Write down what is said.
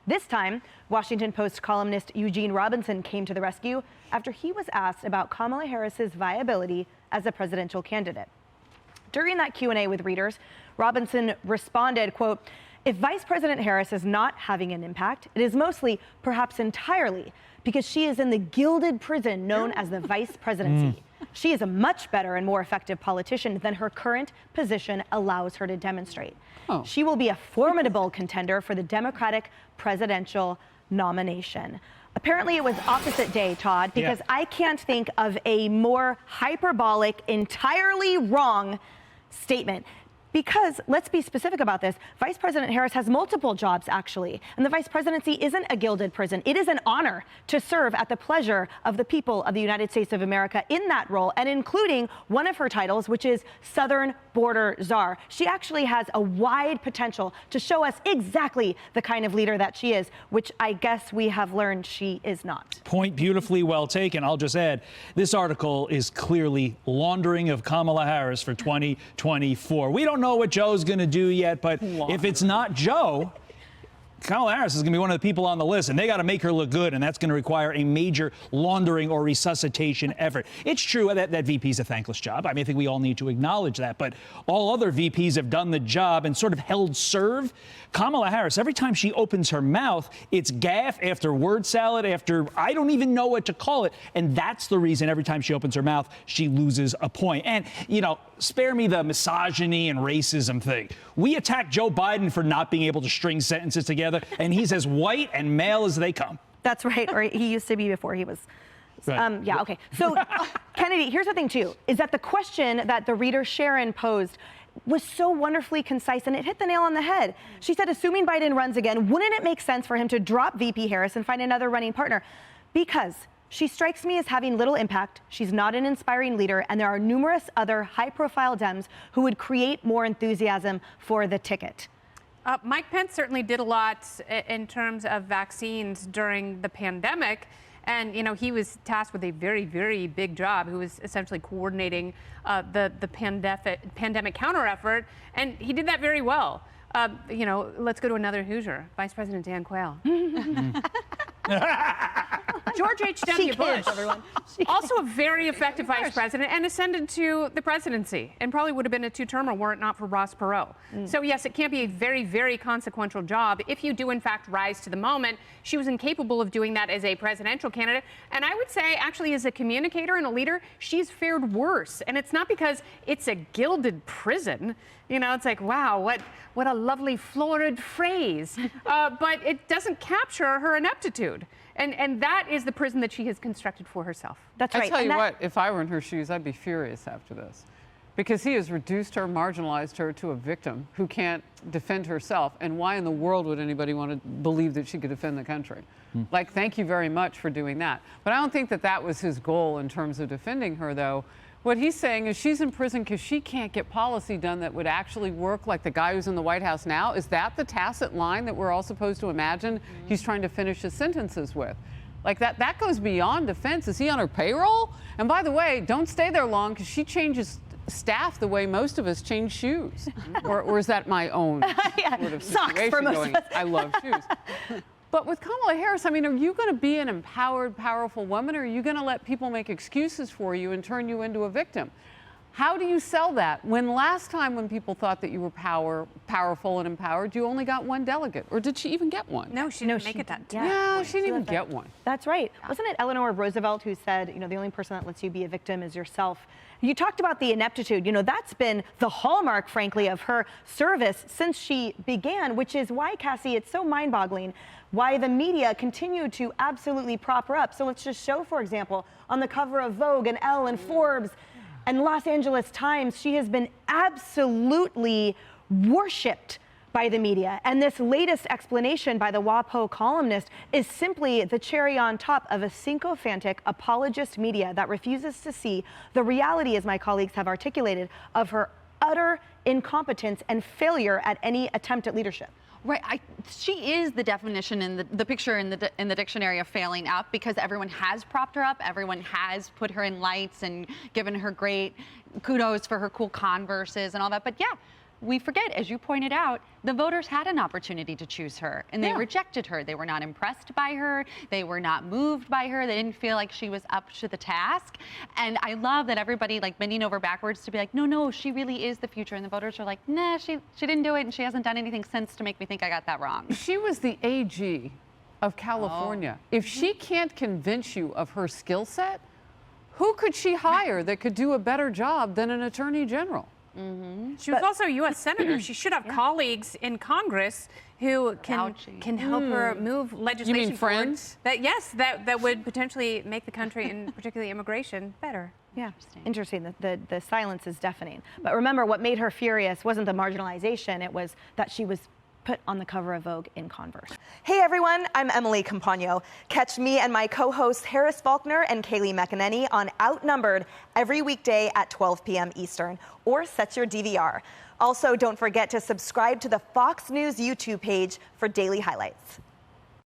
This time, Washington Post columnist Eugene Robinson came to the rescue after he was asked about Kamala Harris's viability as a presidential candidate. During that Q&A with readers, Robinson responded, quote, "If Vice President Harris is not having an impact, it is mostly, perhaps entirely, because she is in the gilded prison known as the vice presidency. She is a much better and more effective politician than her current position allows her to demonstrate. She will be a formidable contender for the Democratic presidential nomination." Apparently it was opposite day, Todd, because I can't think of a more hyperbolic, entirely wrong statement. Because, let's be specific about this, Vice President Harris has multiple jobs, actually. And the vice presidency isn't a gilded prison. It is an honor to serve at the pleasure of the people of the United States of America in that role, and including one of her titles, which is Southern Border Czar. She actually has a wide potential to show us exactly the kind of leader that she is, which I guess we have learned she is not. Point beautifully well taken. I'll just add, this article is clearly laundering of Kamala Harris for 2024. We don't know what Joe's going to do yet, but if it's not Joe, Kamala Harris is going to be one of the people on the list, and they got to make her look good, and that's going to require a major laundering or resuscitation effort. It's true that VP is a thankless job. I mean, I think we all need to acknowledge that, but all other VPs have done the job and sort of held serve. Kamala Harris, every time she opens her mouth, it's gaffe after word salad after I don't even know what to call it, and that's the reason every time she opens her mouth, she loses a point. And, you know, spare me the misogyny and racism thing. We attack Joe Biden for not being able to string sentences together, and he's as white and male as they come. That's right, or he used to be before he was. Right. Yeah, okay. So, Kennedy, here's the thing, too, is that the question that the reader Sharon posed was so wonderfully concise, and it hit the nail on the head. She said, assuming Biden runs again, wouldn't it make sense for him to drop VP Harris and find another running partner? Because she strikes me as having little impact, she's not an inspiring leader, and there are numerous other high-profile Dems who would create more enthusiasm for the ticket. Mike Pence certainly did a lot in terms of vaccines during the pandemic. And, you know, he was tasked with a very, very big job. He was essentially coordinating the pandemic counter effort. And he did that very well. You know, let's go to another Hoosier, Vice President Dan Quayle. George H.W. Bush, also a very effective vice president, and ascended to the presidency, and probably would have been a two-termer were it not for Ross Perot. So yes, it can't be a very, very consequential job if you do in fact rise to the moment. She was incapable of doing that as a presidential candidate, and I would say actually as a communicator and a leader, she's fared worse. And it's not because it's a gilded prison. You know, it's like, wow, what a lovely florid phrase. But it doesn't capture her ineptitude. And that is the prison that she has constructed for herself. That's right. I tell you what, if I were in her shoes, I'd be furious after this. Because he has reduced her, marginalized her to a victim who can't defend herself. And why in the world would anybody want to believe that she could defend the country? Like, thank you very much for doing that. But I don't think that that was his goal in terms of defending her, though. What he's saying is she's in prison because she can't get policy done that would actually work, like the guy who's in the White House now. Is that the tacit line that we're all supposed to imagine he's trying to finish his sentences with? Like, that goes beyond defense. Is he on her payroll? And by the way, don't stay there long because she changes staff the way most of us change shoes. or is that my own sort of situation for most going, of us. I love shoes. But with Kamala Harris, I mean, are you going to be an empowered, powerful woman, or are you going to let people make excuses for you and turn you into a victim? How do you sell that when last time when people thought that you were powerful and empowered, you only got one delegate? Or did she even get one? No, she didn't make it that. Yeah, she didn't even get one. That's right. Wasn't it Eleanor Roosevelt who said, you know, the only person that lets you be a victim is yourself? You talked about the ineptitude. You know, that's been the hallmark, frankly, of her service since she began, which is why, Cassie, it's so mind-boggling why the media continue to absolutely prop her up. So let's just show, for example, on the cover of Vogue and Elle and Forbes and Los Angeles Times, she has been absolutely worshipped by the media. And this latest explanation by the WaPo columnist is simply the cherry on top of a sycophantic apologist media that refuses to see the reality, as my colleagues have articulated, of her utter incompetence and failure at any attempt at leadership. Right, she is the definition in the picture in the dictionary of failing up, because everyone has propped her up, everyone has put her in lights and given her great kudos for her cool Converses and all that. But yeah, we forget, as you pointed out, the voters had an opportunity to choose her, and they Yeah. rejected her. They were not impressed by her. They were not moved by her. They didn't feel like she was up to the task. And I love that everybody like bending over backwards to be like, no, she really is the future. And the voters are like, nah, she didn't do it, and she hasn't done anything since to make me think I got that wrong. She was the AG of California. If she can't convince you of her skill set, who could she hire that could do a better job than an attorney general? She was also a U.S. senator. She should have colleagues in Congress who can help her move legislation You mean forward friends? that would potentially make the country, and particularly immigration, better. Yeah, interesting. The silence is deafening. But remember, what made her furious wasn't the marginalization. It was that she was put on the cover of Vogue in Converse. Hey everyone, I'm Emily Campagno. Catch me and my co-hosts Harris Faulkner and Kaylee McEnany on Outnumbered every weekday at 12 p.m. Eastern, or set your DVR. Also, don't forget to subscribe to the Fox News YouTube page for daily highlights.